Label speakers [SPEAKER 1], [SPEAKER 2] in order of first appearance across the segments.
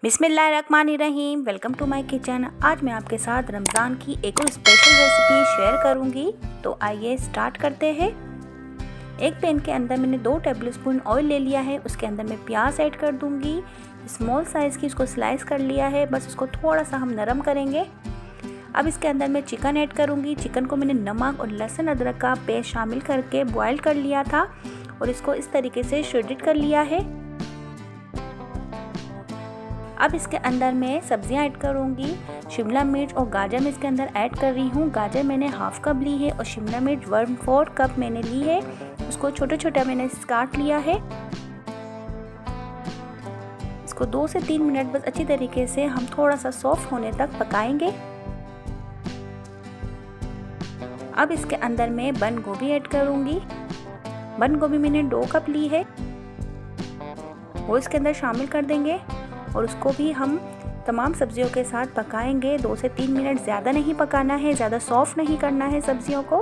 [SPEAKER 1] बिस्मिल्लाहिर्रहमानिर्रहीम। Welcome to my kitchen. आज मैं आपके साथ रमज़ान की एक और स्पेशल रेसिपी शेयर करूंगी। तो आइए स्टार्ट करते हैं। एक पैन के अंदर मैंने 2 टेबलस्पून ऑयल ले लिया है। उसके अंदर मैं प्याज ऐड कर दूंगी। स्मॉल साइज़ की इसको स्लाइस कर लिया है। बस इसको थोड़ा सा हम नरम करेंगे। अब इसके अंदर मैं चिकन ऐड करूंगी। चिकन को मैंने नमक और लहसुन अदरक का पेस्ट शामिल करके बॉयल कर लिया था और इसको इस तरीके से श्रेडेड कर लिया है। अब इसके अंदर मैं सब्जियां ऐड करूंगी। शिमला मिर्च और गाजर मैं इसके अंदर ऐड कर रही हूँ। गाजर मैंने हाफ कप ली है और शिमला मिर्च 1/4 कप मैंने ली है। उसको छोटा छोटा मैंने काट लिया है। इसको 2 से 3 मिनट बस अच्छी तरीके से हम थोड़ा सा सॉफ्ट होने तक पकाएंगे। अब इसके अंदर मैं बंद गोभी ऐड करूंगी। बंद गोभी मैंने 2 कप ली है, वो इसके अंदर शामिल कर देंगे और उसको भी हम तमाम सब्जियों के साथ पकाएंगे। 2 से 3 मिनट, ज़्यादा नहीं पकाना है, ज़्यादा सॉफ्ट नहीं करना है सब्जियों को।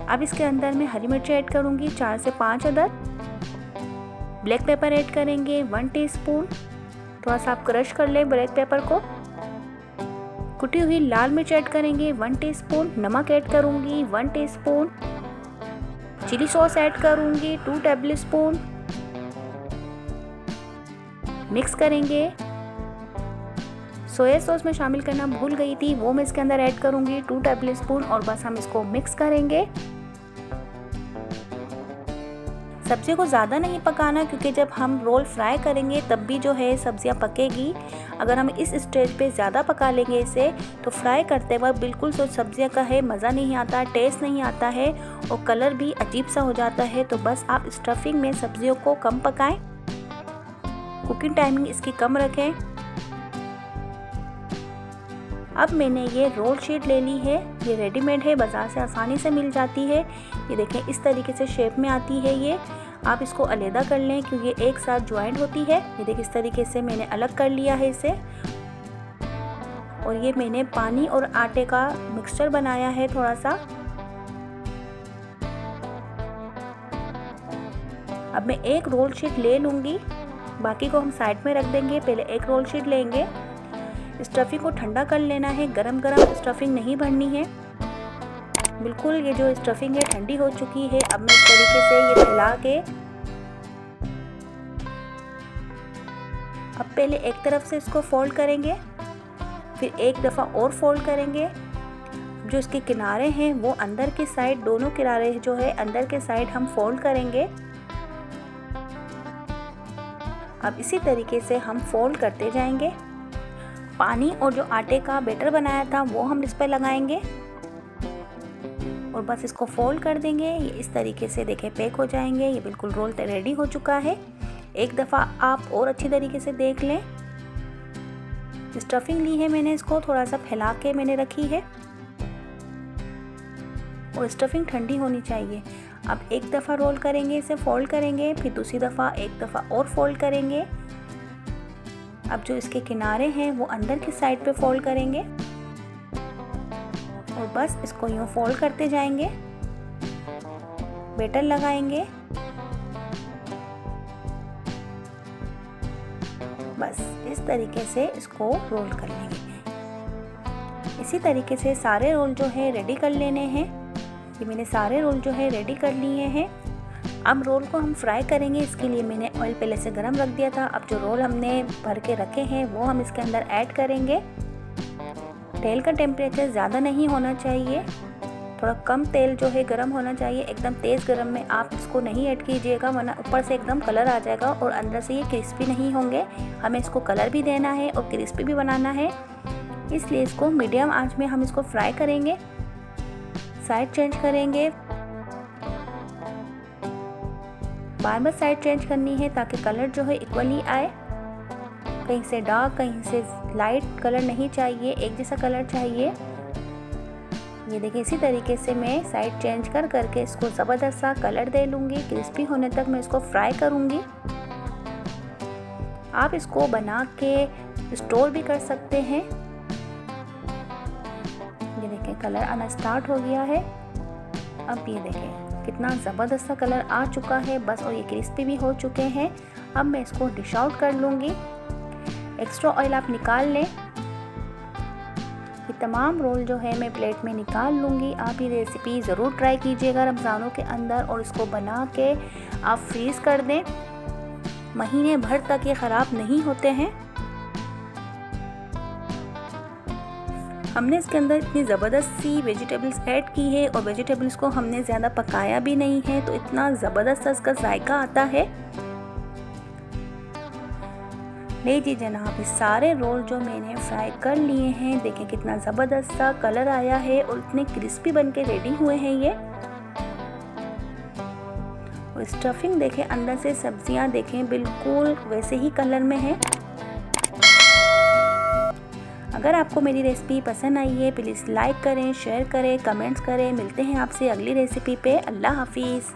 [SPEAKER 1] अब इसके अंदर मैं हरी मिर्ची ऐड करूंगी 4 से 5 अदद। ब्लैक पेपर ऐड करेंगे 1 टीस्पून। थोड़ा सा आप क्रश कर ले ब्लैक पेपर को। कुटी हुई लाल मिर्च ऐड करेंगे 1 टीस्पून। नमक ऐड करूंगी 1 टीस्पून। चिली सॉस ऐड करूंगी 2 टेबलस्पून। मिक्स करेंगे। सोया सॉस में शामिल करना भूल गई थी, वो मैं इसके अंदर ऐड करूंगी 2 टेबलस्पून और बस हम इसको मिक्स करेंगे। सब्जियों को ज़्यादा नहीं पकाना, क्योंकि जब हम रोल फ्राई करेंगे तब भी जो है सब्जियां पकेगी। अगर हम इस स्टेज पे ज़्यादा पका लेंगे इसे, तो फ्राई करते वक्त बिल्कुल जो सब्जियां का है मज़ा नहीं आता, टेस्ट नहीं आता है और कलर भी अजीब सा हो जाता है। तो बस आप स्टफिंग में सब्जियों को कम पकाएं। कुकिंग टाइमिंग इसकी कम रखें। अब मैंने ये रोल शीट ले ली है। ये रेडीमेड है, बाज़ार से आसानी से मिल जाती है। ये देखें इस तरीके से शेप में आती है ये। आप इसको अलग कर लें क्योंकि ये एक साथ ज्वाइंट होती है। ये देखिए इस तरीके से मैंने अलग कर लिया है इसे। और ये मैंने पानी और आटे का मिक्सचर बनाया है थोड़ा सा। अब मैं एक रोल शीट ले लूँगी, बाकी को हम साइड में रख देंगे। पहले एक रोल शीट लेंगे। स्टफिंग को ठंडा कर लेना है, गरम गरम स्टफिंग नहीं भरनी है। बिल्कुल ये जो स्टफिंग है ठंडी हो चुकी है। अब मैं इस तरीके से ये फैला के अब पहले एक तरफ से इसको फोल्ड करेंगे, फिर एक दफ़ा और फोल्ड करेंगे। जो इसके किनारे हैं वो अंदर की साइड, दोनों किनारे जो है अंदर के साइड हम फोल्ड करेंगे। अब इसी तरीके से हम फोल्ड करते जाएंगे। पानी और जो आटे का बैटर बनाया था वो हम इस पर लगाएंगे और बस इसको फोल्ड कर देंगे। ये इस तरीके से देखें पैक हो जाएंगे। ये बिल्कुल रोल रेडी हो चुका है। एक दफ़ा आप और अच्छी तरीके से देख लें। स्टफिंग ली है मैंने, इसको थोड़ा सा फैला के मैंने रखी है और स्टफिंग ठंडी होनी चाहिए। अब एक दफ़ा रोल करेंगे, इसे फोल्ड करेंगे, फिर दूसरी दफ़ा एक दफ़ा और फोल्ड करेंगे। अब जो इसके किनारे हैं वो अंदर की साइड पे फोल्ड करेंगे और बस इसको यूँ फोल्ड करते जाएंगे। बैटर लगाएंगे। बस इस तरीके से इसको रोल कर लेंगे। इसी तरीके से सारे रोल जो है रेडी कर लेने हैं। ये मैंने सारे रोल जो है रेडी कर लिए हैं। अब रोल को हम फ्राई करेंगे। इसके लिए मैंने ऑयल पहले से गरम रख दिया था। अब जो रोल हमने भर के रखे हैं वो हम इसके अंदर ऐड करेंगे। तेल का टेम्परेचर ज़्यादा नहीं होना चाहिए, थोड़ा कम तेल जो है गरम होना चाहिए। एकदम तेज़ गरम में आप इसको नहीं ऐड कीजिएगा, वरना ऊपर से एकदम कलर आ जाएगा और अंदर से ये क्रिस्पी नहीं होंगे। हमें इसको कलर भी देना है और क्रिस्पी भी बनाना है, इसलिए इसको मीडियम आंच में हम इसको फ्राई करेंगे। साइड चेंज करेंगे, बार बार साइड चेंज करनी है ताकि कलर जो है इक्वली आए। कहीं से डार्क कहीं से लाइट कलर नहीं चाहिए, एक जैसा कलर चाहिए। ये देखिए इसी तरीके से मैं साइड चेंज कर करके इसको ज़बरदस्त सा कलर दे लूँगी। क्रिस्पी होने तक मैं इसको फ्राई करूँगी। आप इसको बना के स्टोर भी कर सकते हैं। ये देखें कलर आना स्टार्ट हो गया है। अब ये देखें कितना ज़बरदस्त सा कलर आ चुका है बस, और ये क्रिस्पी भी हो चुके हैं। अब मैं इसको डिश आउट कर लूँगी। एक्स्ट्रा ऑयल आप निकाल लें। ये तमाम रोल जो है मैं प्लेट में निकाल लूँगी। आप ये रेसिपी ज़रूर ट्राई कीजिएगा रमज़ानों के अंदर और इसको बना के आप फ्रीज़ कर दें। महीने भर तक ये ख़राब नहीं होते हैं। हमने इसके अंदर इतनी ज़बरदस्त सी वेजिटेबल्स ऐड की है और वेजिटेबल्स को हमने ज़्यादा पकाया भी नहीं है, तो इतना ज़बरदस्त इसका जायका आता है। लीजिए जनाब, ये सारे रोल जो मैंने फ्राई कर लिए हैं, देखें कितना ज़बरदस्त सा कलर आया है और इतने क्रिस्पी बन के रेडी हुए हैं ये। और स्टफिंग देखें, अंदर से सब्जियां देखें बिल्कुल वैसे ही कलर में है। अगर आपको मेरी रेसिपी पसंद आई है प्लीज़ लाइक करें, शेयर करें, कमेंट्स करें। मिलते हैं आपसे अगली रेसिपी पे। अल्लाह हाफिज़।